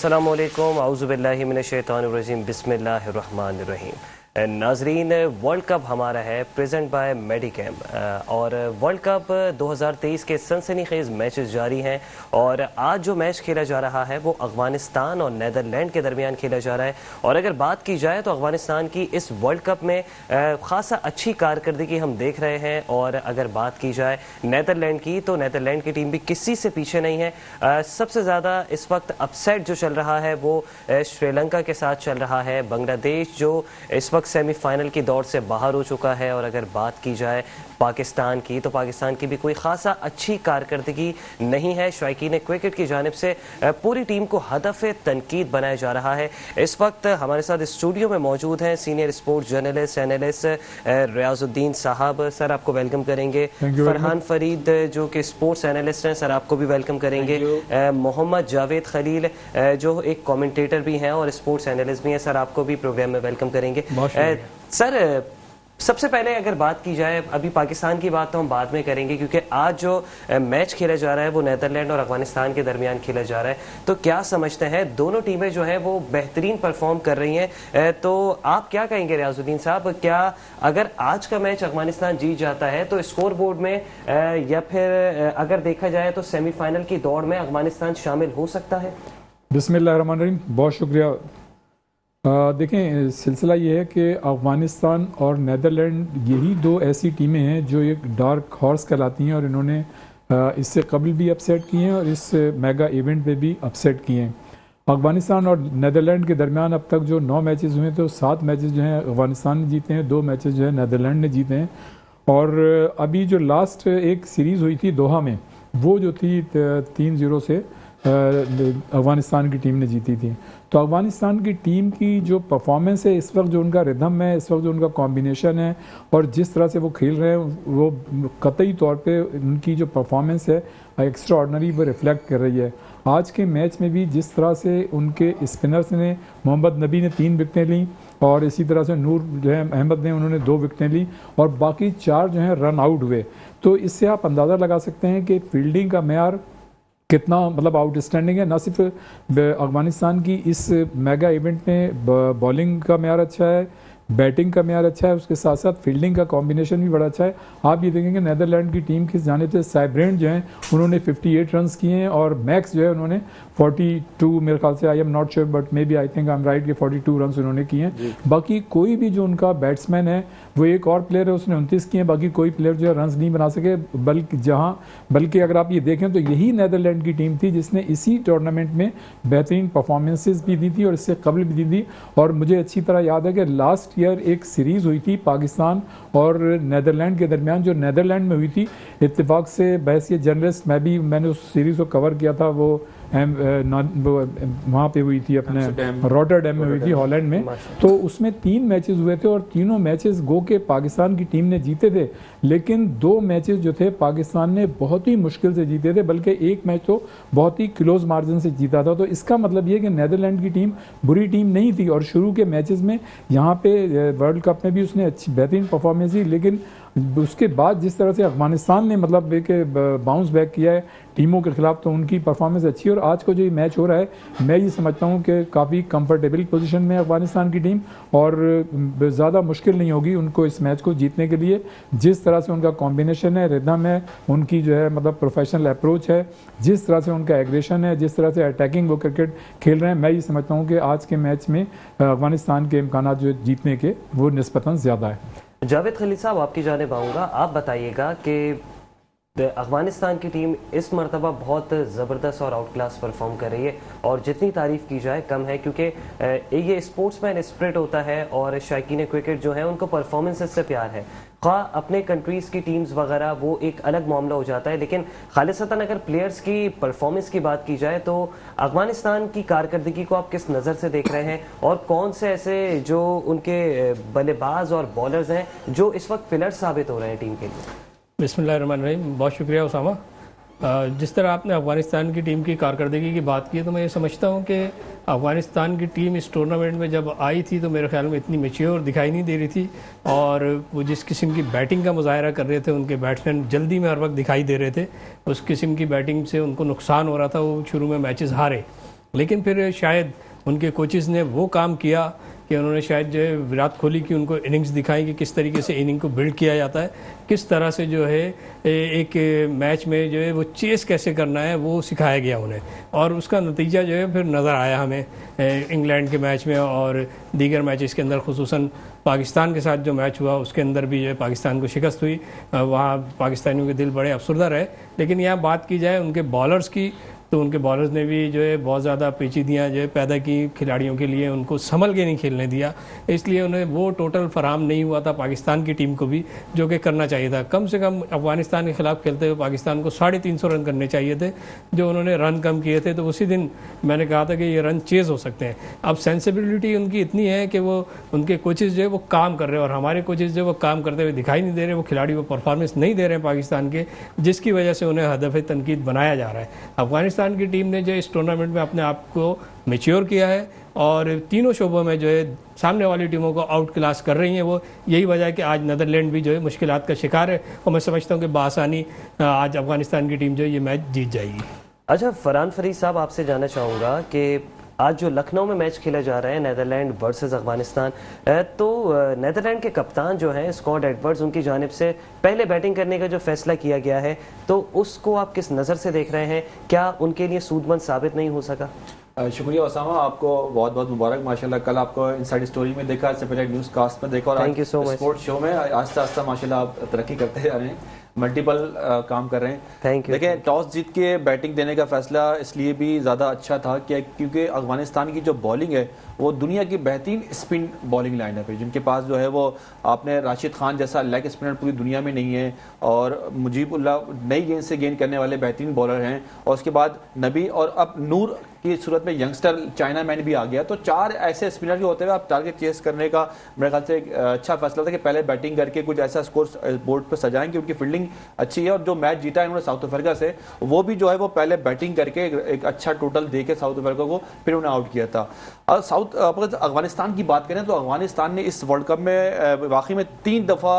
अस्सलामुअलैकुम आउज़ुबिल्लाहि मिनश्शैतानिर्रजीम बिस्मिल्लाहिर्रहमानिर्रहीम। नाजरीन, वर्ल्ड कप हमारा है प्रेजेंट बाय मेडिकेम और वर्ल्ड कप 2023 के सनसनीखेज मैचेस जारी हैं और आज जो मैच खेला जा रहा है वो अफगानिस्तान और नेदरलैंड के दरमियान खेला जा रहा है। और अगर बात की जाए तो अफगानिस्तान की इस वर्ल्ड कप में खासा अच्छी कारकर्दगी हम देख रहे हैं और अगर बात की जाए नेदरलैंड की तो नेदरलैंड की टीम भी किसी से पीछे नहीं है। सबसे ज़्यादा इस वक्त अपसेट जो चल रहा है वो श्रीलंका के साथ चल रहा है। बांग्लादेश जो इस वक्त सेमीफाइनल की दौड़ से बाहर हो चुका है। और अगर बात की जाए पाकिस्तान की तो पाकिस्तान की भी कोई खासा अच्छी कारकर्दगी नहीं है। शायकीन क्रिकेट की जानिब से पूरी टीम को हदफ तनकीद बनाया जा रहा है। इस वक्त हमारे साथ स्टूडियो में मौजूद हैं senior sports journalist analyst Riyazuddin साहब। सर आपको वेलकम करेंगे। फरहान फरीद जो कि स्पोर्ट्स एनालिस्ट हैं, सर आपको भी वेलकम करेंगे। मोहम्मद जावेद खलील जो एक कमेंटेटर भी हैं और स्पोर्ट्स एनालिस्ट भी हैं, सर आपको भी प्रोग्राम में वेलकम करेंगे। सर सबसे पहले अगर बात की जाए, अभी पाकिस्तान की बात तो हम बाद में करेंगे क्योंकि आज जो मैच खेला जा रहा है वो नेदरलैंड और अफगानिस्तान के दरमियान खेला जा रहा है। तो क्या समझते हैं, दोनों टीमें जो है वो बेहतरीन परफॉर्म कर रही हैं, तो आप क्या कहेंगे रियाजुद्दीन साहब? क्या अगर आज का मैच अफगानिस्तान जीत जाता है तो स्कोर बोर्ड में या फिर अगर देखा जाए तो सेमीफाइनल की दौड़ में अफगानिस्तान शामिल हो सकता है? बिस्मिल्लाहिर्रहमानिर्रहीम, बहुत शुक्रिया। देखें, सिलसिला ये है कि अफ़गानिस्तान और नेदरलैंड यही दो ऐसी टीमें हैं जो एक डार्क हॉर्स कहलाती हैं और इन्होंने इससे कबल भी अपसेट किए हैं और इस मेगा इवेंट पे भी अपसेट किए हैं। अफ़गानिस्तान और नेदरलैंड के दरमियान अब तक जो 9 मैचेस हुए तो 7 मैचेस जो हैं अफ़गानिस्तान ने जीते हैं, 2 मैचेस जो है नेदरलैंड ने जीते हैं। और अभी जो लास्ट एक सीरीज़ हुई थी दोहा में, वो जो थी 3-0 से अफ़गानिस्तान की टीम ने जीती थी। तो अफ़गानिस्तान की टीम की जो परफॉर्मेंस है इस वक्त, जो उनका रिदम है इस वक्त, जो उनका कॉम्बिनेशन है और जिस तरह से वो खेल रहे हैं, वो कतई तौर पे उनकी जो परफॉर्मेंस है एक्स्ट्रा ऑर्डनरी वो रिफ्लेक्ट कर रही है। आज के मैच में भी जिस तरह से उनके स्पिनर्स ने, मोहम्मद नबी ने 3 विकेटें लीं और इसी तरह से नूर जो है अहमद ने, उन्होंने 2 विकेटें ली और बाकी 4 जो हैं रन आउट हुए। तो इससे आप अंदाज़ा लगा सकते हैं कि फील्डिंग का मेयार कितना मतलब आउटस्टैंडिंग है। न सिर्फ अफगानिस्तान की इस मेगा इवेंट में बॉलिंग का मेयार अच्छा है, बैटिंग का मेयार अच्छा है, उसके साथ साथ फील्डिंग का कॉम्बिनेशन भी बड़ा अच्छा है। आप ये देखेंगे नेदरलैंड की टीम की जानिब से साइब्रेंट जो हैं उन्होंने 58 रन किए हैं और मैक्स जो है उन्होंने 42, मेरे ख्याल से, I am not sure but maybe I think I am right, कि 42 रन उन्होंने किए हैं। बाकी कोई भी जो उनका बैट्समैन है, वो एक और प्लेयर है उसने 29 किए हैं, बाकी कोई प्लेयर जो है रन नहीं बना सके। बल्कि अगर आप ये देखें तो यही नेदरलैंड की टीम थी जिसने इसी टूर्नामेंट में बेहतरीन परफॉर्मेंसेज भी दी थी और इससे कबल भी दी थी। और मुझे अच्छी तरह याद है कि लास्ट ईयर एक सीरीज़ हुई थी पाकिस्तान और नेदरलैंड के दरमियान, जो नेदरलैंड में हुई थी। इत्तेफाक से बहसीत जर्नलिस्ट मैंने उस सीरीज़ को कवर किया था, वो वहाँ पे हुई थी अपने रॉटरडैम में हुई थी, हॉलैंड में। तो उसमें 3 मैचेस हुए थे और तीनों मैचेस गो के पाकिस्तान की टीम ने जीते थे, लेकिन 2 मैचेस जो थे पाकिस्तान ने बहुत ही मुश्किल से जीते थे, बल्कि एक मैच तो बहुत ही क्लोज मार्जिन से जीता था। तो इसका मतलब ये कि नेदरलैंड की टीम बुरी टीम नहीं थी और शुरू के मैचेस में यहाँ पे वर्ल्ड कप में भी उसने अच्छी बेहतरीन परफॉर्मेंस दी, लेकिन उसके बाद जिस तरह से अफगानिस्तान ने मतलब बाउंस बैक किया है टीमों के खिलाफ, तो उनकी परफॉर्मेंस अच्छी है। और आज को जो ये मैच हो रहा है, मैं ये समझता हूँ कि काफ़ी कंफर्टेबल पोजीशन में अफगानिस्तान की टीम और ज़्यादा मुश्किल नहीं होगी उनको इस मैच को जीतने के लिए। जिस तरह से उनका कॉम्बिनेशन है, रिदम है, उनकी जो है मतलब प्रोफेशनल अप्रोच है, जिस तरह से उनका एग्रेशन है, जिस तरह से अटैकिंग वो क्रिकेट खेल रहे हैं, मैं ये समझता हूँ कि आज के मैच में अफगानिस्तान के इम्कान जो जीतने के वो निस्बतन ज़्यादा है। जावेद खलील साहब, आपकी जानिब आऊँगा। आप बताइएगा कि अफगानिस्तान की टीम इस मरतबा बहुत ज़बरदस्त और आउट क्लास परफॉर्म कर रही है और जितनी तारीफ़ की जाए कम है, क्योंकि ये स्पोर्ट्समैन स्पिरिट होता है और शायकीन क्रिकेट जो है उनको परफॉर्मेंस से प्यार है। अपने कंट्रीज़ की टीम्स वगैरह वो एक अलग मामला हो जाता है, लेकिन खालिसतन अगर प्लेयर्स की परफॉर्मेंस की बात की जाए तो अफगानिस्तान की कारकर्दगी को आप किस नज़र से देख रहे हैं और कौन से ऐसे जो उनके बल्लेबाज और बॉलर्स हैं जो इस वक्त पिलर साबित हो रहे हैं टीम के लिए? बिस्मिल्लाहिर्रहमानिर्रहीम, बहुत शुक्रिया उसामा। जिस तरह आपने अफ़गानिस्तान की टीम की कारकर्दगी की बात की है, तो मैं ये समझता हूँ कि अफ़गानिस्तान की टीम इस टूर्नामेंट में जब आई थी तो मेरे ख्याल में इतनी मैच्योर दिखाई नहीं दे रही थी और वो जिस किस्म की बैटिंग का मुजाहरा कर रहे थे, उनके बैट्समैन जल्दी में हर वक्त दिखाई दे रहे थे, उस किस्म की बैटिंग से उनको नुकसान हो रहा था। वो शुरू में मैचेस हारे लेकिन फिर शायद उनके कोचेज़ ने वो काम किया कि उन्होंने शायद जो है विराट कोहली की उनको इनिंग्स दिखाई कि किस तरीके से इनिंग को बिल्ड किया जाता है, किस तरह से जो है एक मैच में जो है वो चेस कैसे करना है वो सिखाया गया उन्हें, और उसका नतीजा जो है फिर नज़र आया हमें इंग्लैंड के मैच में और दीगर मैचेस के अंदर, खुसूसन पाकिस्तान के साथ जो मैच हुआ उसके अंदर भी जो है पाकिस्तान को शिकस्त हुई। वहाँ पाकिस्तानियों के दिल बड़े अफसरदा रहे। लेकिन यहाँ बात की जाए उनके बॉलर्स की, तो उनके बॉलर्स ने भी जो है बहुत ज़्यादा पेचीदियाँ जो है पैदा की खिलाड़ियों के लिए, उनको संभल के नहीं खेलने दिया, इसलिए उन्हें वो टोटल फराहम नहीं हुआ था पाकिस्तान की टीम को भी जो कि करना चाहिए था। कम से कम अफगानिस्तान के खिलाफ खेलते हुए पाकिस्तान को 350 रन करने चाहिए थे, जो उन्होंने रन कम किए थे। तो उसी दिन मैंने कहा था कि ये रन चेज़ हो सकते हैं। अब सेंसिबिलिटी उनकी इतनी है कि वो उनके कोचेज़ जो है वो काम कर रहे हैं, और हमारे कोचेज़ जो वो काम करते हुए दिखाई नहीं दे रहे, वो खिलाड़ी वो परफॉर्मेंस नहीं दे रहे हैं पाकिस्तान के, जिसकी वजह से उन्हें हदफ तनकीद बनाया जा रहा है। अफगानिस्तान की टीम ने जो इस टूर्नामेंट में अपने आप को मैच्योर किया है और तीनों शोबों में जो है सामने वाली टीमों को आउट क्लास कर रही हैं। वो यही वजह है कि आज नीदरलैंड भी जो है मुश्किलात का शिकार है, और मैं समझता हूँ कि बासानी आज अफगानिस्तान की टीम जो है ये मैच जीत जाएगी। अच्छा, फरहान फरीद साहब, आपसे जानना चाहूँगा कि आज जो लखनऊ में मैच खेला जा रहा है नीदरलैंड वर्सेस अफगानिस्तान, तो नीदरलैंड के कप्तान जो हैं स्कॉट एडवर्ड्स, उनकी जानिब से पहले बैटिंग करने का जो फैसला किया गया है, तो उसको आप किस नज़र से देख रहे हैं? क्या उनके लिए सूदमंद साबित नहीं हो सका? शुक्रिया उसामा, आपको बहुत बहुत मुबारक। माशाल्लाह कल आपको इनसाइड स्टोरी में देखा, इससे पहले न्यूज़ कास्ट में देखा, और thank you so much. Sports show में आहिस्ता आहिस्ता माशाल्लाह आप तरक्की करते जा रहे हैं, मल्टीपल काम कर रहे हैं। Thank you. देखिए, टॉस जीत के बैटिंग देने का फैसला इसलिए भी ज़्यादा अच्छा था कि क्योंकि अफगानिस्तान की जो बॉलिंग है वो दुनिया की बेहतरीन स्पिन बॉलिंग लाइनअप है, जिनके पास जो है वो आपने राशिद खान जैसा लेग स्पिनर पूरी दुनिया में नहीं है, और मुजीबुल्लाह नई गेंद से गेंद करने वाले बेहतरीन बॉलर हैं, और उसके बाद नबी और अब नूर की सूरत में यंगस्टर चाइना मैन भी आ गया। तो 4 ऐसे स्पिनर जो होते हुए आप टारगेट चेस करने का मेरे ख्याल से एक अच्छा फैसला था कि पहले बैटिंग करके कुछ ऐसा स्कोर बोर्ड पर सजाएंगे। उनकी फील्डिंग अच्छी है, और जो मैच जीता है इन्होंने साउथ अफ्रीका से, वो भी जो है वो पहले बैटिंग करके एक अच्छा टोटल दे के साउथ अफ्रीका को फिर उन्हें आउट किया था। और अफगानिस्तान की बात करें तो अफगानिस्तान ने इस वर्ल्ड कप में वाकई में 3 दफ़ा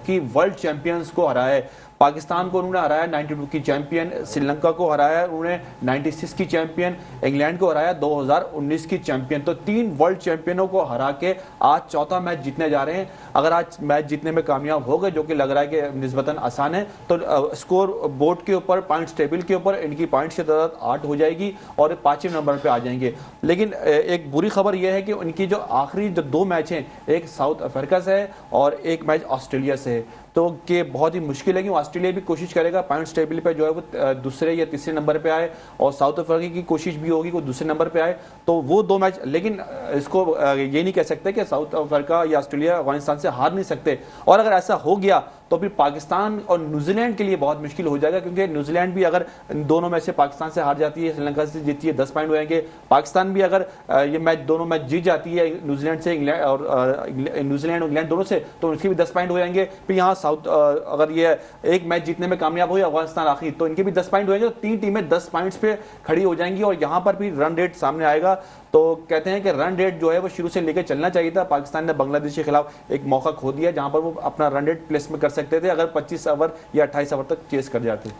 की वर्ल्ड चैंपियंस को हराया है। पाकिस्तान को उन्होंने हराया, 92 की चैंपियन, श्रीलंका को हराया उन्होंने 96 की चैंपियन, इंग्लैंड को हराया 2019 की चैंपियन। तो 3 वर्ल्ड चैंपियनों को हरा के आज चौथा मैच जीतने जा रहे हैं। अगर आज मैच जीतने में कामयाब हो गए, जो कि लग रहा है कि निस्बतन आसान है, तो स्कोर बोर्ड के ऊपर, पॉइंट्स टेबल के ऊपर इनकी पॉइंट्स की तादाद 8 हो जाएगी और 5वें नंबर पर आ जाएंगे। लेकिन एक बुरी खबर यह है कि उनकी जो आखिरी जो 2 मैच हैं, एक साउथ अफ्रीका से है और एक मैच ऑस्ट्रेलिया से है, तो कि बहुत ही मुश्किल है कि ऑस्ट्रेलिया भी कोशिश करेगा पॉइंट्स टेबल पे जो है वो दूसरे या तीसरे नंबर पे आए, और साउथ अफ्रीका की कोशिश भी होगी कि वो दूसरे नंबर पे आए। तो वो 2 मैच, लेकिन इसको ये नहीं कह सकते कि साउथ अफ्रीका या ऑस्ट्रेलिया अफगानिस्तान से हार नहीं सकते, और अगर ऐसा हो गया तो फिर पाकिस्तान और न्यूजीलैंड के लिए बहुत मुश्किल हो जाएगा, क्योंकि न्यूजीलैंड भी अगर दोनों मैच से पाकिस्तान से हार जाती है, श्रीलंका से जीतती है, 10 पॉइंट हो जाएंगे। पाकिस्तान भी अगर ये मैच दोनों मैच जीत जाती है न्यूजीलैंड से, इंग्लैंड और इंग्लैंड दोनों से, तो उसके भी 10 पॉइंट हो जाएंगे। फिर यहाँ साउथ अगर ये एक मैच जीतने में कामयाब हुई अफगानिस्तान आखिर, तो इनके भी 10 पॉइंट हो जाएंगे, तो 3 टीमें 10 पॉइंट्स पे खड़ी हो जाएंगी, और यहाँ पर भी रन रेट सामने आएगा। तो कहते हैं कि रन रेट जो है वो शुरू से लेकर चलना चाहिए था। पाकिस्तान ने बांग्लादेश के खिलाफ एक मौका खो दिया जहां पर वो अपना रन रेट प्लेस में कर सकते थे अगर 25 ओवर या 28 ओवर तक चेस कर जाते।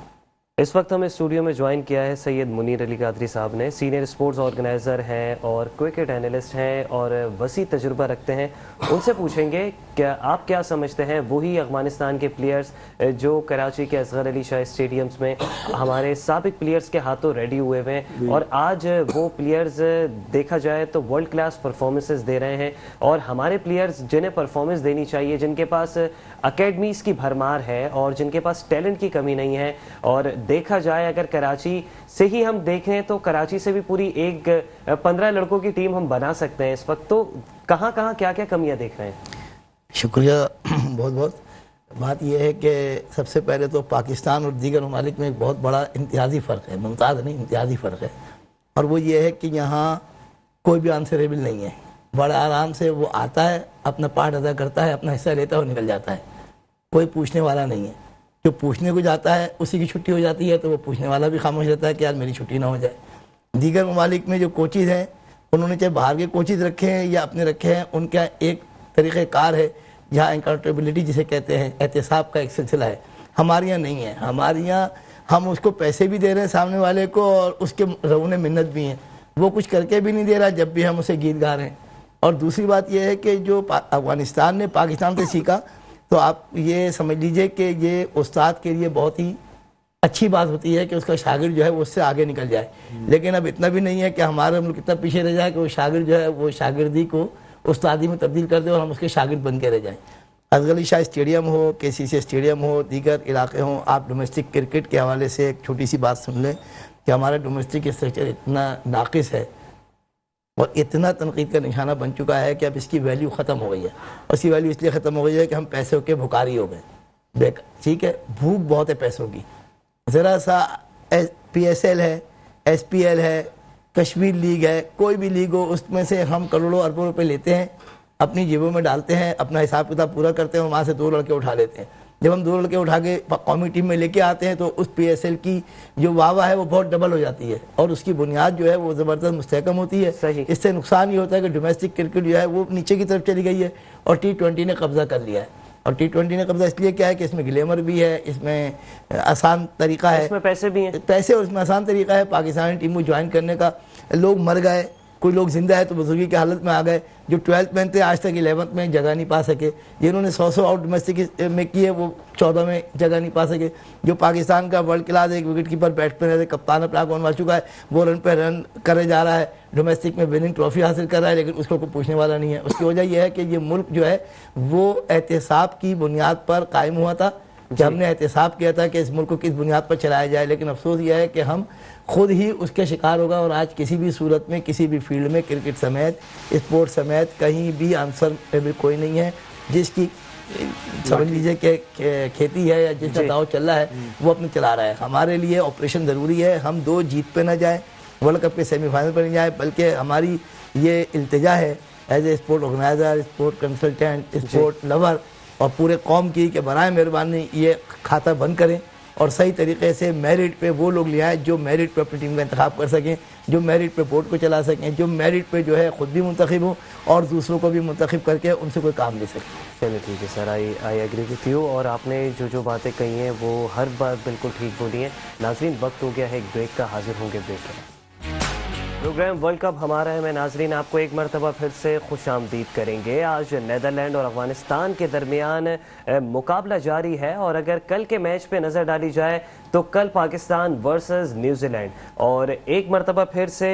इस वक्त हमें स्टूडियो में ज्वाइन किया है सैयद मुनीर अली कादरी साहब ने। सीनियर स्पोर्ट्स ऑर्गेनाइज़र हैं और क्रिकेट एनालिस्ट हैं और वसी तजुर्बा रखते हैं। उनसे पूछेंगे क्या आप क्या समझते हैं वही अफगानिस्तान के प्लेयर्स जो कराची के असगर अली शाह स्टेडियम्स में हमारे साबिक प्लेयर्स के हाथों रेडी हुए हुए हैं, और आज वो प्लेयर्स देखा जाए तो वर्ल्ड क्लास परफॉर्मेंसेस दे रहे हैं, और हमारे प्लेयर्स जिन्हें परफॉर्मेंस देनी चाहिए, जिनके पास अकेडमीज़ की भरमार है और जिनके पास टैलेंट की कमी नहीं है। और देखा जाए अगर कराची से ही हम देखें तो कराची से भी पूरी 15 लड़कों की टीम हम बना सकते हैं इस वक्त। तो कहाँ कहाँ क्या क्या कमियां देख रहे हैं? शुक्रिया बहुत बहुत। बात यह है कि सबसे पहले तो पाकिस्तान और दीगर ममालिक में एक बहुत बड़ा इम्तियाजी फ़र्क है, मुमताज़ नहीं इम्तियाजी फ़र्क है, और वो ये है कि यहाँ कोई भी आंसरेबल नहीं है। बड़ा आराम से वो आता है, अपना पार्ट अदा करता है, अपना हिस्सा लेता है और निकल जाता है, कोई पूछने वाला नहीं है। जो पूछने को जाता है उसी की छुट्टी हो जाती है, तो वो पूछने वाला भी खामोश रहता है कि आज मेरी छुट्टी ना हो जाए। दीगर ममालिक में जो कोचेज़ हैं उन्होंने चाहे बाहर के कोचेज़ रखे हैं या अपने रखे हैं, उनका एक तरीक़ेकार है जहाँ अकाउंटेबिलिटी जिसे कहते हैं, एहतसाब का एक सिलसिला है। हमारे यहाँ नहीं है। हमारे यहाँ हम उसको पैसे भी दे रहे हैं सामने वाले को और उसके रऊने मिन्नत भी हैं। वो कुछ करके भी नहीं दे रहा जब भी हम उसे गीत गा रहे हैं। और दूसरी बात यह है कि जो अफगानिस्तान ने पाकिस्तान से सीखा, तो आप ये समझ लीजिए कि ये उस्ताद के लिए बहुत ही अच्छी बात होती है कि उसका शागिर्द जो है वो उससे आगे निकल जाए। लेकिन अब इतना भी नहीं है कि हमारा मुल्क इतना पीछे रह जाए कि वो शागिर्द जो है वो शागिर्दी को उस्तादी में तब्दील कर दे और हम उसके शागिर्द बन के रह जाएं। असगर अली शाह स्टेडियम हो, KCC स्टेडियम हो, दीगर इलाके हों, आप डोमेस्टिक क्रिकेट के हवाले से एक छोटी सी बात सुन लें कि हमारा डोमेस्टिक स्ट्रक्चर इतना नाकिस है और इतना तनकीद का निशाना बन चुका है कि अब इसकी वैल्यू ख़त्म हो गई है। और इसकी वैल्यू इसलिए ख़त्म हो गई है कि हम पैसों के भुखारी हो गए। ठीक है, भूख बहुत है पैसों की। ज़रा सा PSL है, SPL है, कश्मीर लीग है, कोई भी लीग हो, उसमें से हम करोड़ों अरबों रुपए लेते हैं, अपनी जेबों में डालते हैं, अपना हिसाब किताब पूरा करते हैं और वहाँ से 2 लड़के उठा लेते हैं। जब हम 2 लड़के उठा के कौमी टीम में लेके आते हैं तो उस PSL की जो वाह है वो बहुत डबल हो जाती है और उसकी बुनियाद जो है वो ज़बरदस्त मुस्तहकम होती है। इससे नुकसान ये होता है कि डोमेस्टिक क्रिकेट जो है वो नीचे की तरफ चली गई है और T20 ने कब्जा कर लिया है। और T20 ने कब्जा इसलिए क्या है कि इसमें ग्लैमर भी है, इसमें आसान तरीका है, इसमें पैसे भी हैं, पैसे, और इसमें आसान तरीका है पाकिस्तानी टीम को ज्वाइन करने का। लोग मर गए, कोई लोग जिंदा है तो बुजुर्गी की हालत में आ गए। जो 12th में थे आज तक 11th में जगह नहीं पा सके। जिन्होंने 100 आउट डोमेस्टिक में किए वो 14 में जगह नहीं पा सके। जो पाकिस्तान का वर्ल्ड क्लास एक विकेट कीपर बैट्समैन है, कप्तान अपना कौन मार चुका है, वो रन पे रन करे जा रहा है, डोमेस्टिक में विनिंग ट्रॉफी हासिल कर रहा है, लेकिन उसको कोई पूछने वाला नहीं है। उसकी वजह यह है कि ये मुल्क जो है वो एहतिसाब की बुनियाद पर कायम हुआ था कि हमने एहतिसाब किया था कि इस मुल्क को किस बुनियाद पर चलाया जाए। लेकिन अफसोस यह है कि हम खुद ही उसके शिकार होगा और आज किसी भी सूरत में, किसी भी फील्ड में, क्रिकेट समेत, स्पोर्ट्स समेत कहीं भी आंसर में कोई नहीं है जिसकी समझ लीजिए कि खेती है या जिसका दाव चल रहा है वो अपने चला रहा है। हमारे लिए ऑपरेशन ज़रूरी है। हम 2 जीत पे ना जाए, वर्ल्ड कप के सेमीफाइनल पर नहीं जाए, बल्कि हमारी ये इल्तिजा है as a sport organiser, sport consultant, sport lover और पूरे कौम की कि बराए मेहरबानी ये खाता बंद करें और सही तरीके से मेरिट पे वो लोग ले आए जो मेरिट पे अपनी टीम का इंतखाब कर सकें, जो मेरिट पे बोर्ड को चला सकें, जो मेरिट पे जो है ख़ुद भी मुंतखब हो और दूसरों को भी मुंतखब करके उनसे कोई काम ले सकें। चलिए ठीक है sir, I agree with you. और आपने जो बातें कही हैं वो हर बात बिल्कुल ठीक बोली है। नाज़रीन, वक्त हो गया है एक ब्रेक का, हाजिर होंगे ब्रेक का। प्रोग्राम वर्ल्ड कप हमारा है। मैं नाजरीन आपको एक मरतबा फिर से खुश आमदीद करेंगे। आज नीदरलैंड और अफगानिस्तान के दरमियान मुकाबला जारी है और अगर कल के मैच पे नज़र डाली जाए तो कल पाकिस्तान वर्सेस न्यूजीलैंड, और एक मरतबा फिर से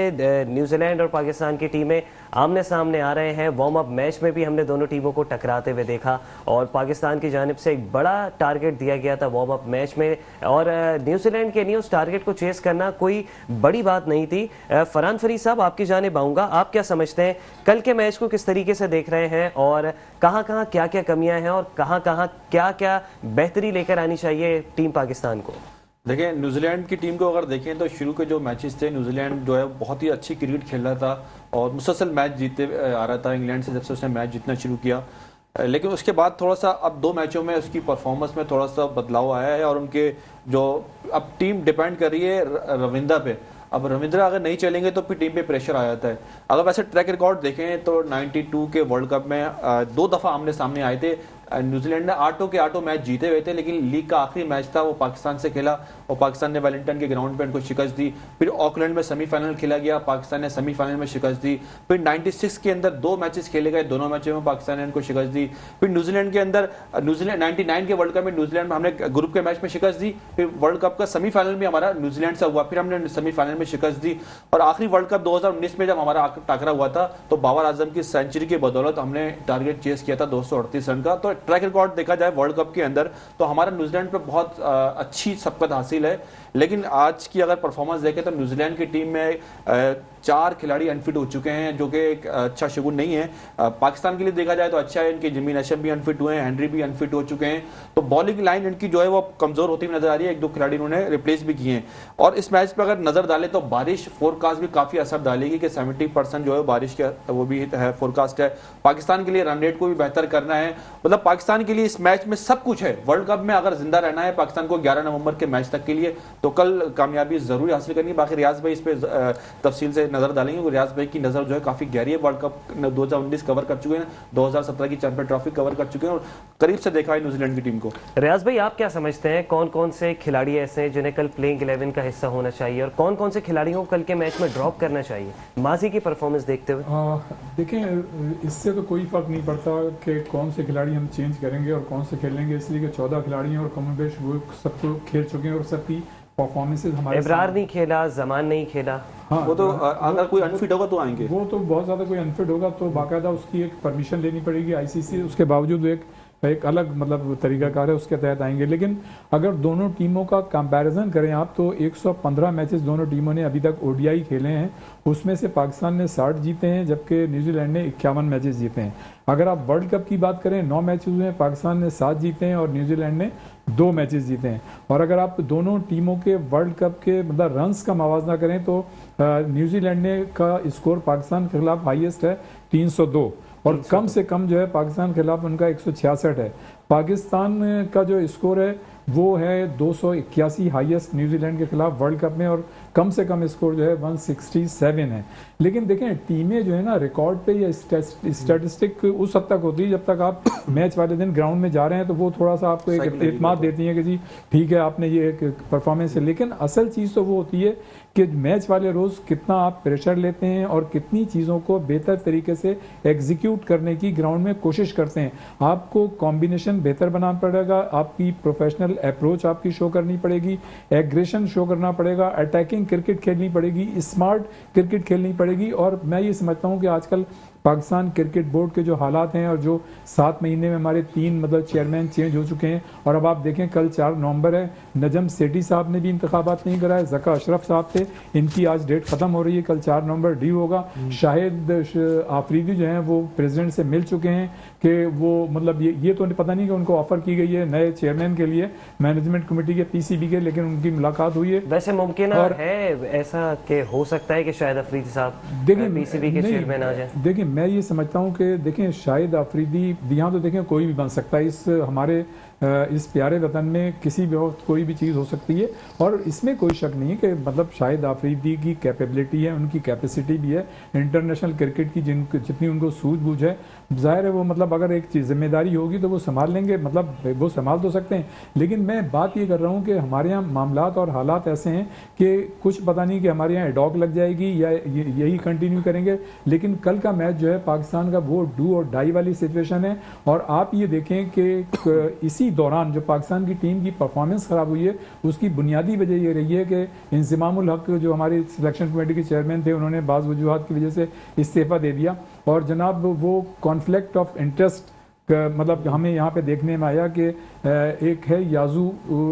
न्यूजीलैंड और पाकिस्तान की टीमें आमने सामने आ रहे हैं। वार्म अप मैच में भी हमने दोनों टीमों को टकराते हुए देखा और पाकिस्तान की जानिब से एक बड़ा टारगेट दिया गया था वार्म अप मैच में, और न्यूजीलैंड के लिए उस टारगेट को चेस करना कोई बड़ी बात नहीं थी। फरहान फरीद साहब, आपकी जानिब आऊँगा, आप क्या समझते हैं, कल के मैच को किस तरीके से देख रहे हैं और कहाँ कहाँ क्या क्या कमियाँ हैं और कहाँ कहाँ क्या क्या बेहतरी लेकर आनी चाहिए टीम पाकिस्तान को? देखिए, न्यूजीलैंड की टीम को अगर देखें तो शुरू के जो मैचेस थे न्यूजीलैंड जो है बहुत ही अच्छी क्रिकेट खेल रहा था और मुसलसल मैच जीतते आ रहा था इंग्लैंड से जब से उसने मैच जीतना शुरू किया। लेकिन उसके बाद थोड़ा सा अब 2 मैचों में उसकी परफॉर्मेंस में थोड़ा सा बदलाव आया है और उनके जो अब टीम डिपेंड कर रही है रविंद्रा पे। अब रविंद्रा अगर नहीं चलेंगे तो फिर टीम पे प्रेशर आ जाता है। अगर वैसे ट्रैक रिकॉर्ड देखें तो 92 के वर्ल्ड कप में 2 दफ़ा आमने सामने आए थे। न्यूजीलैंड ने 8 के 8 मैच जीते हुए थे, लेकिन लीग का आखिरी मैच था वो पाकिस्तान से खेला और पाकिस्तान ने वेलिंगटन के ग्राउंड पे उनको शिकस्त दी। फिर ऑकलैंड में सेमीफाइनल खेला गया, पाकिस्तान ने सेमीफाइनल में शिकस्त दी। फिर 96 के अंदर 2 मैचेस खेले गए, दोनों मैचों में पाकिस्तान ने उनको शिकस्त दी। फिर न्यूजीलैंड के अंदर 99 के वर्ल्ड कप में न्यूजीलैंड में हमने ग्रुप के मैच में शिकस्त दी। फिर वर्ल्ड कप का सेमीफाइनल भी हमारा न्यूजीलैंड से हुआ, फिर हमने सेमीफाइनल में शिकस्त दी और आखिरी वर्ल्ड कप 2019 में जब हमारा टाकरा हुआ था तो बाबर आजम की सेंचुरी की बदौलत हमने टारगेट चेस किया था 238 रन का। तो ट्रैक रिकॉर्ड देखा जाए वर्ल्ड कप के अंदर तो हमारा न्यूजीलैंड पे बहुत अच्छी सबकत हासिल है। लेकिन आज की अगर परफॉर्मेंस देखें तो न्यूजीलैंड की टीम में 4 खिलाड़ी अनफिट हो चुके हैं, जो कि एक अच्छा शगुन नहीं है। पाकिस्तान के लिए देखा जाए तो अच्छा है, इनके जमीन अशम भी अनफिट हुए हैं, हेनरी भी अनफिट हो चुके हैं, तो बॉलिंग लाइन इनकी जो है वो कमजोर होती हुई नजर आ रही है। 1-2 खिलाड़ी इन्होंने रिप्लेस भी किए हैं। और इस मैच पर अगर नजर डालें तो बारिश फोरकास्ट भी काफी असर डालेगी कि 70% जो है बारिश का वो भी है फोरकास्ट है। पाकिस्तान के लिए रन रेट को भी बेहतर करना है, मतलब पाकिस्तान के लिए इस मैच में सब कुछ है। वर्ल्ड कप में अगर जिंदा रहना है पाकिस्तान को 11 नवंबर के मैच तक के लिए तो कल कामयाबी जरूर हासिल करनी है। बाकी रियाज भाई इस पे तफसील से एक नज़र डालेंगे। रियाज भाई की नज़र जो है काफ़ी गहरी है, वर्ल्ड कप 2019 कवर कर चुके हैं, 2017 की चैंपियन ट्रॉफी कवर कर चुके हैं और करीब से देखा है न्यूजीलैंड की टीम को। रियाज भाई, आप क्या समझते हैं कौन कौन से खिलाड़ी ऐसे हैं जिन्हें कल प्लेइंग 11 का हिस्सा होना चाहिए और कौन कौन से खिलाड़ियों को कल के मैच में ड्रॉप करना चाहिए माजी की परफॉर्मेंस देखते हुए? देखें, इससे तो कोई फर्क नहीं पड़ता कि कौन से खिलाड़ी हम चेंज करेंगे और कौन से खेलेंगे, इसलिए कि 14 खिलाड़ी हैं और कमोबेश वो सबको खेल चुके हैं और सबकी परफॉर्मेंसेस हमारे इब्रार नहीं खेला, जमान नहीं खेला। हाँ, वो तो अगर कोई अनफिट होगा तो आएंगे, वो तो बहुत ज़्यादा कोई अनफिट होगा तो बाकायदा उसकी एक परमिशन लेनी पड़ेगी आईसीसी, उसके बावजूद एक अलग मतलब तरीकाकार है, उसके तहत आएंगे। लेकिन अगर दोनों टीमों का कंपैरिजन करें आप तो 115 मैचेस दोनों टीमों ने अभी तक ओडीआई खेले हैं, उसमें से पाकिस्तान ने 60 जीते हैं जबकि न्यूजीलैंड ने 51 मैचेस जीते हैं। अगर आप वर्ल्ड कप की बात करें 9 मैचेस हुए हैं, पाकिस्तान ने 7 जीते हैं और न्यूजीलैंड ने 2 मैचेस जीते हैं। और अगर आप दोनों टीमों के वर्ल्ड कप के मतलब रन्स का मवाजना करें तो न्यूजीलैंड ने का स्कोर पाकिस्तान के खिलाफ हाईएस्ट है 302 और कम से कम जो है पाकिस्तान के खिलाफ उनका 166 है। पाकिस्तान का जो स्कोर है वो है 281 हाईएस्ट न्यूजीलैंड के खिलाफ वर्ल्ड कप में और कम से कम स्कोर जो है 167 है। लेकिन देखें टीमें जो है ना रिकॉर्ड पे या स्टैटिस्टिक उस हद तक होती है जब तक आप मैच वाले दिन ग्राउंड में जा रहे हैं तो वो थोड़ा सा आपको एक एतमाद देती है कि जी ठीक है आपने ये एक परफॉर्मेंस है। लेकिन असल चीज़ तो वो होती है कि मैच वाले रोज़ कितना आप प्रेशर लेते हैं और कितनी चीज़ों को बेहतर तरीके से एग्जीक्यूट करने की ग्राउंड में कोशिश करते हैं। आपको कॉम्बिनेशन बेहतर बनाना पड़ेगा, आपकी प्रोफेशनल अप्रोच आपकी शो करनी पड़ेगी, एग्रेशन शो करना पड़ेगा, अटैकिंग क्रिकेट खेलनी पड़ेगी, स्मार्ट क्रिकेट खेलनी पड़ेगी। और मैं ये समझता हूँ कि आजकल पाकिस्तान क्रिकेट बोर्ड के जो हालात हैं और जो 7 महीने में हमारे 3 मतलब चेयरमैन चेंज हो चुके हैं और अब आप देखें कल 4 नवंबर है, नजम सेठी साहब ने भी इंतखाबात नहीं कराए, जका अशरफ साहब थे, इनकी आज डेट खत्म हो रही है, कल 4 नवंबर ड्यू होगा। शाहिद आफरीदी जो हैं वो प्रेसिडेंट से मिल चुके हैं कि वो मतलब ये तो पता नहीं कि उनको ऑफर की गई है नए चेयरमैन के लिए मैनेजमेंट कमेटी के पीसीबी के, लेकिन उनकी मुलाकात हुई है। वैसे मुमकिन है ऐसा कि हो सकता है कि शाहिद अफरीदी साहब पीसीबी के चेयरमैन आ जाए? देखिए मैं ये समझता हूँ कि देखें शाहिद अफरीदी यहाँ तो देखें कोई भी बन सकता है, इस हमारे इस प्यारे वतन में किसी भी वक्त कोई भी चीज़ हो सकती है और इसमें कोई शक नहीं है कि मतलब शाहिद आफरीदी की कैपेबिलिटी है, उनकी कैपेसिटी भी है इंटरनेशनल क्रिकेट की जितनी उनको सूझबूझ है, जाहिर है वो मतलब अगर एक चीज़ जिम्मेदारी होगी तो वो संभाल लेंगे, मतलब वो संभाल तो सकते हैं। लेकिन मैं बात ये कर रहा हूँ कि हमारे यहाँ मामलात और हालात ऐसे हैं कि कुछ पता नहीं कि हमारे यहाँ एडॉक लग जाएगी या यही कंटिन्यू करेंगे। लेकिन कल का मैच जो है पाकिस्तान का वो डू और डाई वाली सिचुएशन है और आप ये देखें कि इसी दौरान जो पाकिस्तान की टीम की परफॉर्मेंस खराब हुई है उसकी बुनियादी वजह ये रही है कि इंज़मामुल हक जो हमारी सिलेक्शन कमेटी के चेयरमैन थे उन्होंने बाज़ वजूहात की वजह से इस्तीफ़ा दे दिया और जनाब वो कॉन्फ्लिक्ट ऑफ इंटरेस्ट मतलब हमें यहाँ पे देखने में आया कि एक है याजू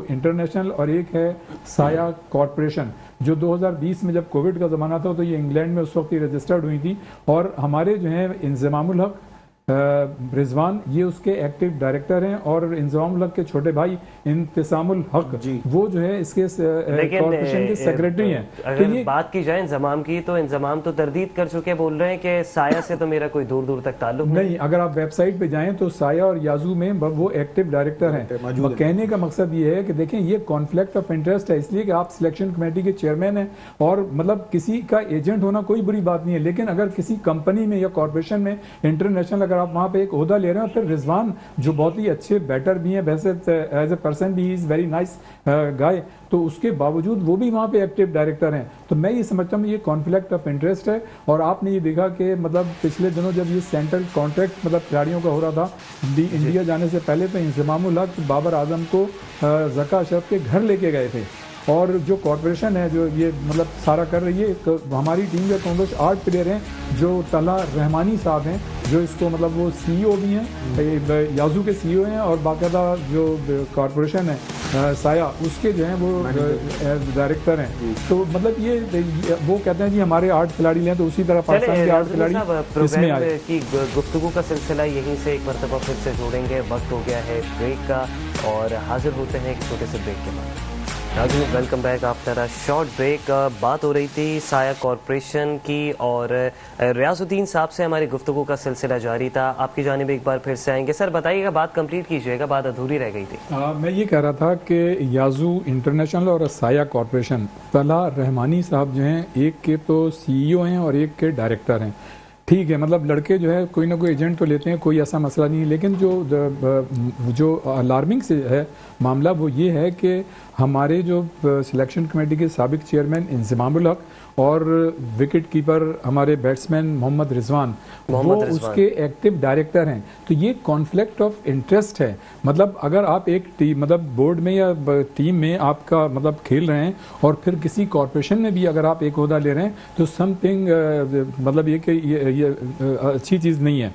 इंटरनेशनल और एक है साया कॉरपोरेशन जो 2020 में जब कोविड का ज़माना था तो ये इंग्लैंड में उस वक्त ही रजिस्टर्ड हुई थी और हमारे जो है इंज़मामुल हक रिजवान ये उसके एक्टिव डायरेक्टर हैं और इंज़मामुल हक के छोटे भाई इंतिसामुल हक वो जो है इसके कॉर्पोरेशन के सेक्रेटरी हैं। अगर तो ये बात की जाए इंजमाम की तो इंजमाम तो तरदीद कर चुके बोल रहे हैं कि साया से तो मेरा कोई दूर दूर तक ताल्लुक नहीं। अगर आप वेबसाइट पे जाएं तो साया और याजू में वो एक्टिव डायरेक्टर हैं। कहने का मकसद ये है कि देखें ये कॉन्फ्लिक्ट ऑफ इंटरेस्ट है इसलिए कि आप सिलेक्शन कमेटी के चेयरमैन हैं और मतलब किसी का एजेंट होना कोई बुरी बात नहीं है, लेकिन अगर किसी कंपनी में या कॉर्पोरेशन में इंटरनेशनल अगर आप वहाँ पे एक ओहदा ले रहे हैं, फिर रिजवान जो बहुत ही अच्छे बैटर भी हैं, वैसे एज ए पर्सन भी इज़ वेरी नाइस गाय, तो उसके बावजूद वो भी वहाँ पे एक्टिव डायरेक्टर हैं। तो मैं ये समझता हूँ ये कॉन्फ्लिक्ट ऑफ इंटरेस्ट है। और आपने ये देखा कि मतलब पिछले दिनों जब ये सेंट्रल कॉन्ट्रैक्ट मतलब खिलाड़ियों का हो रहा था इंडिया जाने से पहले, तो इंज़मामुल हक बाबर आजम को जका अशरफ के घर लेके गए थे और जो कॉर्पोरेशन है जो ये मतलब सारा कर रही है, हमारी टीम के कॉन्ग्रेस 8 प्लेयर हैं जो तला रहमानी साहब हैं जो इसको मतलब वो सीईओ भी हैं, याजू के सीईओ हैं और बाकायदा जो कॉर्पोरेशन है साया उसके जो हैं वो डायरेक्टर हैं। तो मतलब ये वो कहते हैं जी हमारे 8 खिलाड़ी हैं, तो उसी तरह पाकिस्तान के 8 खिलाड़ी इसमें आए। की गुफ्तगू का सिलसिला यहीं से एक मरतबा फिर से जोड़ेंगे, वक्त हो गया है ब्रेक का और हाजिर होते हैं एक छोटे से ब्रेक के बाद। नाज़रीन welcome back after a short break. बात हो रही थी साया कॉरपोरेशन की और रियाजुद्दीन साहब से हमारी गुफ्तगू का सिलसिला जारी था। आपकी जानिब एक बार फिर से आएंगे। सर बताइएगा, बात कंप्लीट कीजिएगा, बात अधूरी रह गई थी। मैं ये कह रहा था कि याजू इंटरनेशनल और साया कॉरपोरेशन, तला रहमानी साहब जो हैं, एक के तो CEO हैं और एक के डायरेक्टर हैं। ठीक है, मतलब लड़के जो है कोई ना कोई एजेंट तो लेते हैं, कोई ऐसा मसला नहीं है, लेकिन जो अलार्मिंग से है मामला वो ये है कि हमारे जो सिलेक्शन कमेटी के साबिक चेयरमैन इंज़मामुल हक और विकेट कीपर हमारे बैट्समैन मोहम्मद रिजवान वो उसके एक्टिव डायरेक्टर हैं। तो ये कॉन्फ्लिक्ट ऑफ इंटरेस्ट है। मतलब अगर आप एक टीम, मतलब बोर्ड में या टीम में आपका मतलब खेल रहे हैं और फिर किसी कॉरपोरेशन में भी अगर आप एक ओहदा ले रहे हैं तो समथिंग मतलब ये कि ये अच्छी चीज़ नहीं है।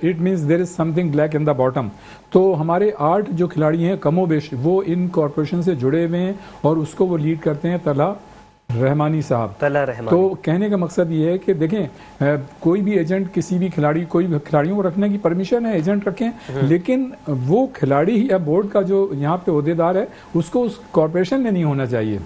It means there is something black in the bottom. तो हमारे 8 जो खिलाड़ी हैं कमोबेश वो इन कॉरपोरेशन से जुड़े हुए हैं और उसको वो लीड करते हैं तला रहमानी साहब। तो कहने का मकसद ये है कि देखें कोई भी एजेंट किसी भी खिलाड़ी, कोई खिलाड़ियों को रखने की परमिशन है, एजेंट रखें, लेकिन वो खिलाड़ी या बोर्ड का जो यहाँ पे ओहदेदार है उसको उस कॉरपोरेशन में नहीं होना चाहिए।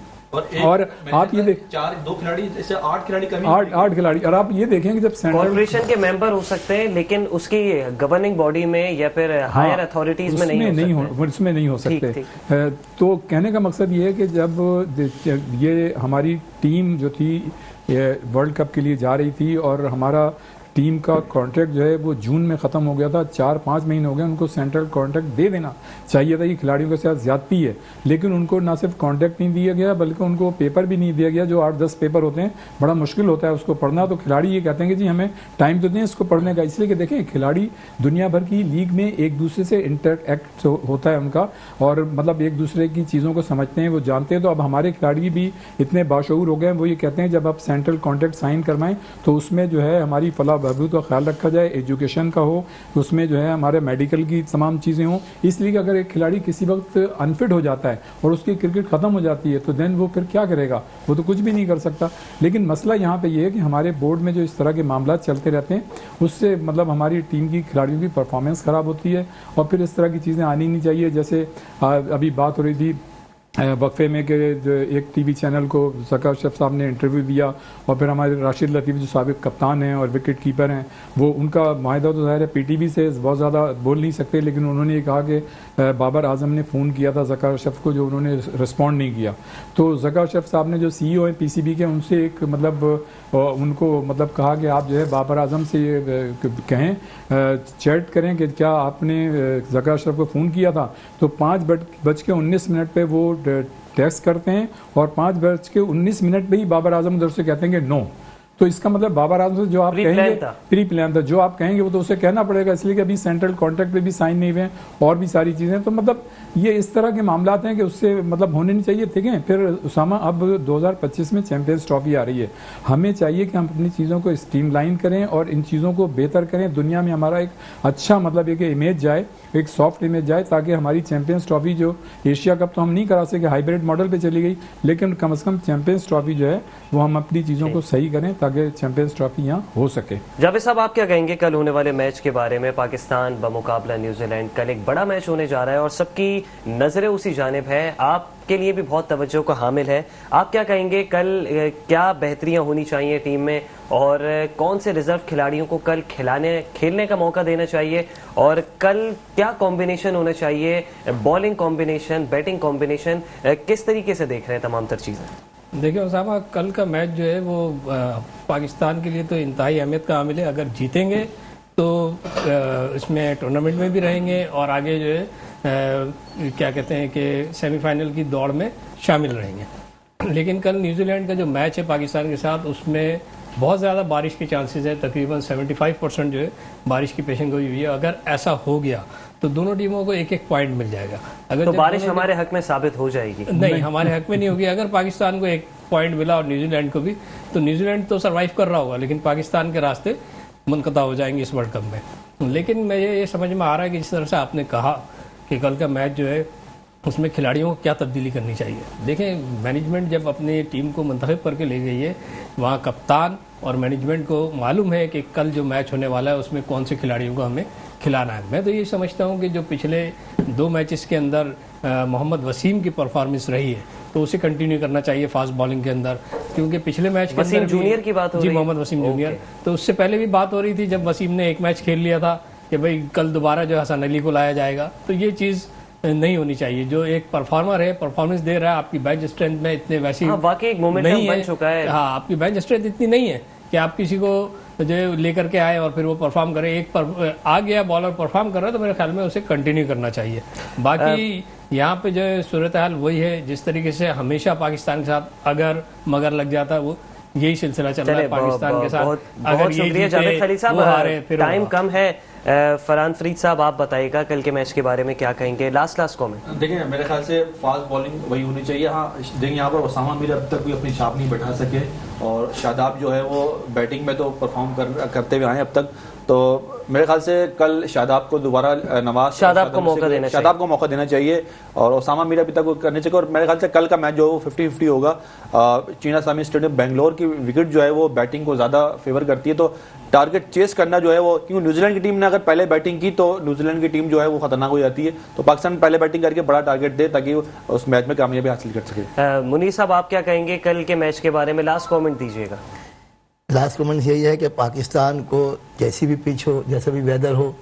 और आप ये देख 2 खिलाड़ी जैसे 8 खिलाड़ी कभी 8 खिलाड़ी, और आप ये देखेंगे जब कॉर्पोरेशन के मेंबर हो सकते हैं लेकिन उसकी गवर्निंग बॉडी में या फिर हायर अथॉरिटीज में नहीं हो सकते। तो कहने का मकसद ये है कि जब ये हमारी टीम जो थी वर्ल्ड कप के लिए जा रही थी और हमारा टीम का कॉन्ट्रैक्ट जो है वो जून में ख़त्म हो गया था, 4-5 महीने हो गए, उनको सेंट्रल कॉन्ट्रैक्ट दे देना चाहिए था। ये खिलाड़ियों के साथ ज्यादती है, लेकिन उनको ना सिर्फ कॉन्ट्रैक्ट नहीं दिया गया बल्कि उनको पेपर भी नहीं दिया गया। जो 8-10 पेपर होते हैं, बड़ा मुश्किल होता है उसको पढ़ना। तो खिलाड़ी ये कहते हैं कि जी हमें टाइम तो दें इसको पढ़ने का। इसलिए कि देखें खिलाड़ी दुनिया भर की लीग में एक दूसरे से इंटरएक्ट होता है उनका, और मतलब एक दूसरे की चीज़ों को समझते हैं, वो जानते हैं। तो अब हमारे खिलाड़ी भी इतने बाशऊर हो गए हैं, वो ये कहते हैं जब आप सेंट्रल कॉन्ट्रैक्ट साइन करवाएं तो उसमें जो है हमारी फलाह बहबूद का ख्याल रखा जाए, एजुकेशन का हो, उसमें जो है हमारे मेडिकल की तमाम चीज़ें हों। इसलिए अगर एक खिलाड़ी किसी वक्त अनफिट हो जाता है और उसकी क्रिकेट ख़त्म हो जाती है तो देन वो फिर क्या करेगा, वो तो कुछ भी नहीं कर सकता। लेकिन मसला यहाँ पे ये है कि हमारे बोर्ड में जो इस तरह के मामला चलते रहते हैं उससे मतलब हमारी टीम की खिलाड़ियों की परफॉर्मेंस ख़राब होती है और फिर इस तरह की चीज़ें आनी नहीं चाहिए। जैसे अभी बात हो रही थी वक्फे में कि जो एक टीवी चैनल को ज़का अशरफ साहब ने इंटरव्यू दिया और फिर हमारे राशिद लतीफ़ जो साबिक कप्तान हैं और विकेट कीपर हैं, वो उनका माहिदा तो ज़ाहिर है PTV से बहुत ज़्यादा बोल नहीं सकते, लेकिन उन्होंने ये कहा कि बाबर आजम ने फ़ोन किया था ज़का अशरफ को, जो उन्होंने रिस्पॉन्ड नहीं किया। तो ज़का अशरफ साहब ने जो CEO हैं PCB के, उनसे एक मतलब उनको मतलब कहा कि आप जो है बाबर आजम से कहें, चैट करें कि क्या आपने ज़का अशरफ को फ़ोन किया था। तो 5:19 पे वो टेक्स्ट करते हैं और 5:19 पे ही बाबर आजम उधर से कहते हैं कि नो। तो इसका मतलब बाबर आजम से जो आप कहेंगे प्री प्लान था, जो आप कहेंगे वो तो उसे कहना पड़ेगा, इसलिए कि अभी सेंट्रल कॉन्ट्रैक्ट पे भी साइन नहीं हुए हैं और भी सारी चीज़ें। तो मतलब ये इस तरह के मामला हैं कि उससे मतलब होने नहीं चाहिए। ठीक है, फिर उसामा अब 2025 में चैंपियंस ट्रॉफी आ रही है, हमें चाहिए कि हम अपनी चीज़ों को स्ट्रीमलाइन करें और इन चीज़ों को बेहतर करें। दुनिया में हमारा एक अच्छा मतलब एक इमेज जाए, एक सॉफ्ट इमेज जाए, ताकि हमारी चैंपियंस ट्रॉफी जो एशिया कप तो हम नहीं करा सके, हाइब्रिड मॉडल पे चली गई, लेकिन कम से कम चैंपियंस ट्रॉफी जो है वो हम अपनी चीज़ों को सही करें ताकि चैंपियंस ट्रॉफी यहाँ हो सके। जावेद साहब, आप क्या कहेंगे कल होने वाले मैच के बारे में? पाकिस्तान बमुकाबला न्यूजीलैंड, कल एक बड़ा मैच होने जा रहा है और सबकी नजरें उसी जानिब है, आपके लिए भी बहुत तवज्जो का हामिल है। आप क्या कहेंगे कल क्या बेहतरियां होनी चाहिए टीम में और कौन से रिजर्व खिलाड़ियों को कल खेलने का मौका देना चाहिए और कल क्या कॉम्बिनेशन होना चाहिए, बॉलिंग कॉम्बिनेशन, बैटिंग कॉम्बिनेशन, किस तरीके से देख रहे हैं तमाम तर चीजें? देखिए उसामा, कल का मैच जो है वो पाकिस्तान के लिए तो इंतहाई अहमियत का हामिल है। अगर जीतेंगे तो इसमें टूर्नामेंट में भी रहेंगे और आगे जो है क्या कहते हैं कि सेमीफाइनल की दौड़ में शामिल रहेंगे। लेकिन कल न्यूजीलैंड का जो मैच है पाकिस्तान के साथ, उसमें बहुत ज़्यादा बारिश के चांसेस है, तकरीबन 75% जो है बारिश की पेशन गोई हुई है। अगर ऐसा हो गया तो दोनों टीमों को 1-1 पॉइंट मिल जाएगा। अगर तो बारिश हमारे हक में साबित हो जाएगी? नहीं, हमारे हक में नहीं होगी। अगर पाकिस्तान को 1 पॉइंट मिला और न्यूजीलैंड को भी, तो न्यूजीलैंड तो सर्वाइव कर रहा होगा, लेकिन पाकिस्तान के रास्ते मुनक़ता हो जाएंगे इस वर्ल्ड कप में। लेकिन मुझे ये समझ में आ रहा है कि जिस तरह से आपने कहा कि कल का मैच जो है उसमें खिलाड़ियों को क्या तब्दीली करनी चाहिए। देखें, मैनेजमेंट जब अपनी टीम को मुंतखब करके ले गई है, वहाँ कप्तान और मैनेजमेंट को मालूम है कि कल जो मैच होने वाला है उसमें कौन से खिलाड़ियों को हमें खिलाना है। मैं तो ये समझता हूँ कि जो पिछले 2 मैचेस के अंदर मोहम्मद वसीम की परफॉर्मेंस रही है तो उसे कंटिन्यू करना चाहिए फास्ट बॉलिंग के अंदर, क्योंकि पिछले मैच के वसीम अंदर भी- जूनियर की बात हो जी रही है? Mohammad Wasim junior, okay. तो उससे पहले भी बात हो रही थी जब वसीम ने एक मैच खेल लिया था कि भाई कल दोबारा जो हसन अली को लाया जाएगा, तो ये चीज़ नहीं होनी चाहिए। जो एक परफॉर्मर है, परफॉर्मेंस दे रहा है, आपकी बेंच स्ट्रेंथ में इतने वैसी हाँ, वाकई एक मोमेंटम नहीं बन चुका है। हाँ, आपकी बेंच स्ट्रेंथ इतनी नहीं है कि आप किसी को जो लेकर के आए और फिर वो परफॉर्म करे। आ गया बॉलर परफॉर्म कर रहा है तो मेरे ख्याल में उसे कंटिन्यू करना चाहिए। बाकी यहाँ पे जो सूरत हाल वही है जिस तरीके से हमेशा पाकिस्तान के साथ अगर मगर लग जाता है, वो यही सिलसिला चल रहा है पाकिस्तान के साथ। बहुत अगर ये शुक्रिया जीते, जावेद खलील वो हारे, साहब, फिर टाइम होगा। कम है। फरहान फरीद साहब, आप बताइएगा कल के मैच के बारे में क्या कहेंगे, लास्ट कमेंट। देखिए मेरे ख्याल से फास्ट बॉलिंग वही होनी चाहिए। हाँ देखिए यहाँ पर उसामा मीर अब तक कोई अपनी छाप नहीं बैठा सके, और शादाब जो है वो बैटिंग में तो परफॉर्म करते हुए आए अब तक। तो मेरे ख्याल से कल शादाब को दोबारा शादाब को मौका देना चाहिए और उसामा मीर अभी तक वो करने चाहिए। और मेरे ख्याल से कल का मैच जो है वो 50-50 होगा। चिन्नास्वामी स्टेडियम बेंगलोर की विकेट जो है वो बैटिंग को ज़्यादा फेवर करती है, तो टारगेट चेस करना जो है वो, क्योंकि न्यूजीलैंड की टीम ने अगर पहले बैटिंग की तो न्यूजीलैंड की टीम जो है वो खतरनाक हो जाती है। तो पाकिस्तान पहले बैटिंग करके बड़ा टारगेट दे ताकि वो उस मैच में कामयाबी हासिल कर सके। मुनीर साहब, आप क्या कहेंगे कल के मैच के बारे में, लास्ट कमेंट दीजिएगा। लास्ट कमेंट यही है कि पाकिस्तान को जैसी भी पिच हो, जैसा भी वेदर हो,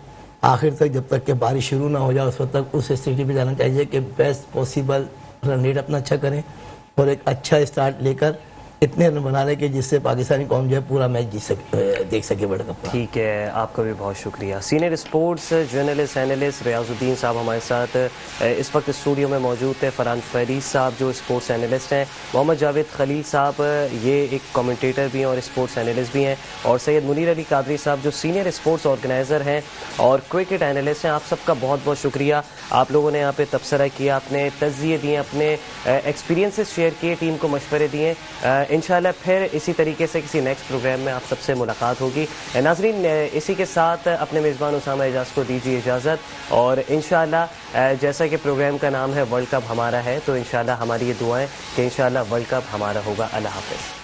आखिर तक जब तक कि बारिश शुरू ना हो जाए उस वक्त तक उस स्थिति पे जाना चाहिए कि बेस्ट पॉसिबल रन रेट अपना अच्छा करें और एक अच्छा स्टार्ट लेकर इतने रन बनाने के जिससे पाकिस्तानी कौम जो है पूरा मैच देख सके वर्ल्ड कप का। ठीक है, आपका भी बहुत शुक्रिया। Senior sports journalist analyst Riyazuddin साहब हमारे साथ इस वक्त स्टूडियो में मौजूद थे। फरहान फरीद साहब जो स्पोर्ट्स एनालिस्ट हैं, मोहम्मद जावेद खलील साहब ये एक कमेंटेटर भी हैं और स्पोर्ट्स एनालिस्ट भी हैं, और सैयद मुनीर अली कादरी साहब जो सीनियर स्पोर्ट्स ऑर्गेनाइज़र हैं और क्रिकेट एनालिस्ट हैं। आप सबका बहुत बहुत शुक्रिया। आप लोगों ने यहाँ पे तबसरा किया, अपने तज़्ज़िये दिए, अपने एक्सपीरियंसेस शेयर किए, टीम को मशवरे दिए। इंशाल्लाह फिर इसी तरीके से किसी नेक्स्ट प्रोग्राम में आप सबसे मुलाकात होगी। नाज़रीन, इसी के साथ अपने मेज़बान उसामा एजाज को दीजिए इजाज़त, और इंशाल्लाह जैसा कि प्रोग्राम का नाम है वर्ल्ड कप हमारा है, तो इंशाल्लाह हमारी ये दुआएं कि इंशाल्लाह वर्ल्ड कप हमारा होगा। अल्लाह हाफ़िज़।